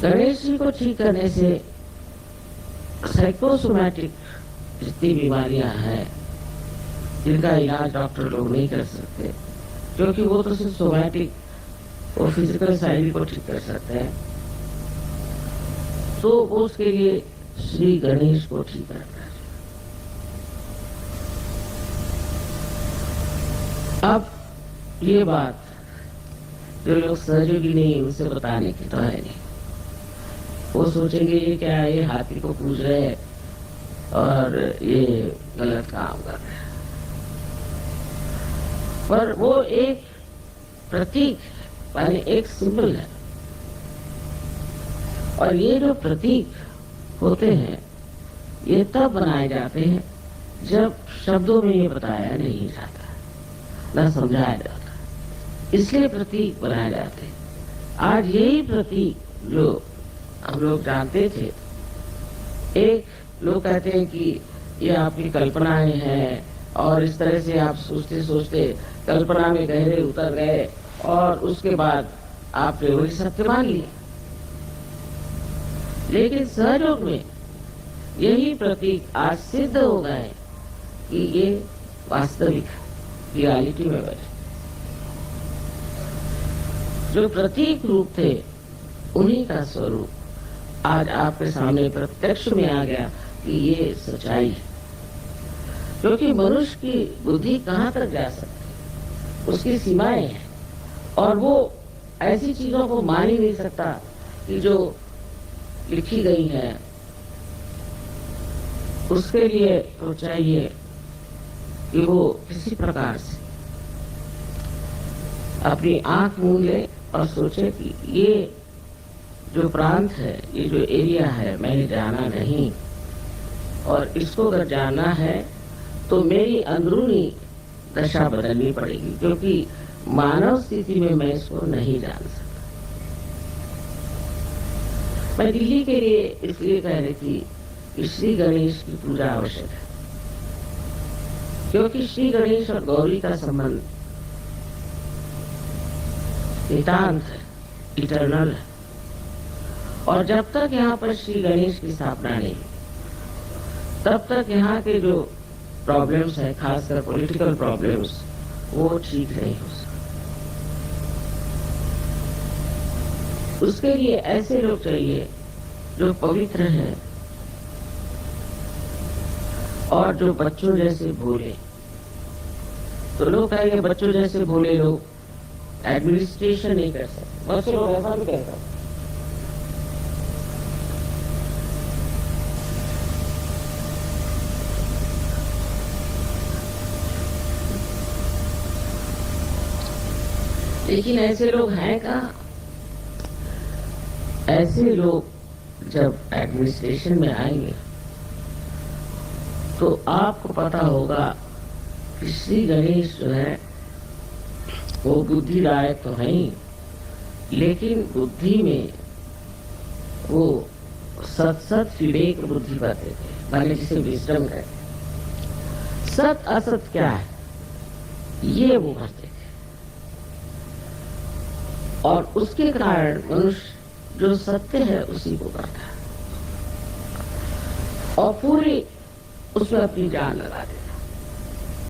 गणेश जी को ठीक करने से साइकोसोमैटिक जितनी बीमारियां हैं जिनका इलाज डॉक्टर लोग नहीं कर सकते, क्योंकि वो तो सिर्फ सोमैटिक और फिजिकल साइड को ठीक कर सकते हैं, तो वो उसके लिए श्री गणेश को ठीक करना है। अब ये बात जो लोग सहयोगी नहीं उनसे बताने की तो है नहीं। वो सोचेंगे ये क्या है, ये हाथी को पूज रहे हैं और ये गलत काम कर रहे हैं। पर वो एक प्रतीक माने एक सिंबल है, और ये जो प्रतीक होते हैं ये तब बनाए जाते हैं जब शब्दों में ये बताया नहीं जाता, न समझाया जाता, इसलिए प्रतीक बनाए जाते हैं। आज यही प्रतीक जो हम लोग जानते थे, एक लोग कहते हैं कि ये आपकी कल्पनाएं हैं और इस तरह से आप सोचते सोचते कल्पना में गहरे उतर गए और उसके बाद आपने वही सत्य मान लिया। लेकिन सहयोग में यही प्रतीक आज सिद्ध हो गए कि ये वास्तविक रियलिटी में बैठे। जो प्रतीक रूप थे उन्हीं का स्वरूप आज आपके सामने प्रत्यक्ष में आ गया कि ये सच्चाई है। क्योंकि मनुष्य की बुद्धि कहाँ तक जा सकती, उसकी सीमाएं हैं, और वो ऐसी चीजों को मान ही नहीं सकता कि जो लिखी गई है। उसके लिए तो चाहिए कि वो किसी प्रकार से अपनी आंख मूंद ले और सोचे कि ये जो प्रांत है, ये जो एरिया है, मैंने जाना नहीं, और इसको अगर जाना है तो मेरी अंदरूनी दशा बदलनी पड़ेगी, क्योंकि मानव स्थिति में मैं इसको नहीं जान सकता। मैं दिल्ली के लिए इसलिए कह रही थी कि श्री गणेश की पूजा आवश्यक है, क्योंकि श्री गणेश और गौरी का संबंध नितांत है, इटर्नल है, और जब तक यहाँ पर श्री गणेश की स्थापना नहीं तब तक यहाँ के जो प्रॉब्लम्स है, खासकर पॉलिटिकल प्रॉब्लम्स, वो ठीक नहीं हो सकते। उसके लिए ऐसे लोग चाहिए जो पवित्र है और जो बच्चों जैसे भोले। तो लोग कहेंगे बच्चों जैसे भोले लोग एडमिनिस्ट्रेशन नहीं कर सकते, बहुत से लोग ऐसा भी कहते हैं। लेकिन ऐसे लोग हैं कहाँ? ऐसे लोग जब एडमिनिस्ट्रेशन में आएंगे तो आपको पता होगा कि श्री गणेश जो है वो बुद्धिदायक तो है ही, लेकिन बुद्धि में वो सत विवेक बुद्धि बातें थे, माने जिसे विजडम कहते। सत असत क्या है ये वो करते थे, और उसके कारण मनुष्य जो सत्य है उसी को करता है और पूरी उसमें अपनी जान लगा देता है।